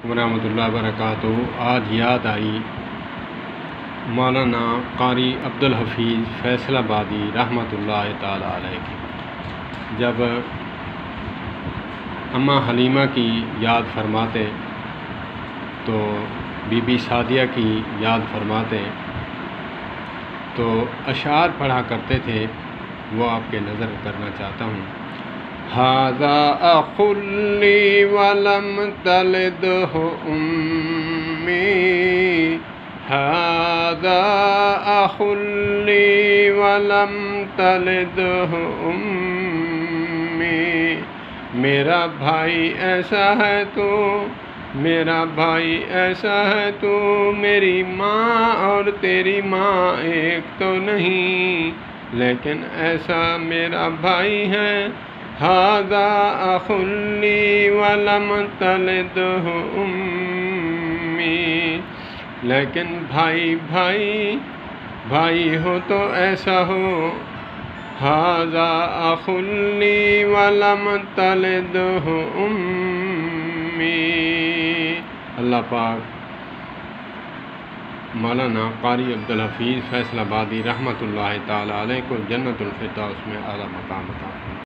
ورحمۃ اللہ وبرکاتہ۔ آج یاد آئی مولانا قاری عبدالحفیظ فیصل آبادی رحمۃ اللہ تعالیٰ علیہ کی، جب اماں حلیمہ کی یاد فرماتے تو بی بی سعدیہ کی یاد فرماتے تو اشعار پڑھا کرتے تھے، وہ آپ کے نظر کرنا چاہتا ہوں۔ ھذا اخ لی ولم تلدہ امی، ھذا اخ لی ولم تلدہ امی، میرا بھائی ایسا ہے تو، میرا بھائی ایسا ہے تو، میری ماں اور تیری ماں ایک تو نہیں، لیکن ایسا میرا بھائی ہے۔ ھذا اخ لی ولم تلدہ امی، لیکن بھائی ہو تو ایسا ہو۔ ھذا اخ لی ولم تلدہ امی۔ اللہ پاک مولانا قاری عبدالحفیظ فیصل آبادی رحمۃ اللہ تعالیٰ علیہ کو جنت الفردوس میں اعلیٰ مقام عطا فرمائے۔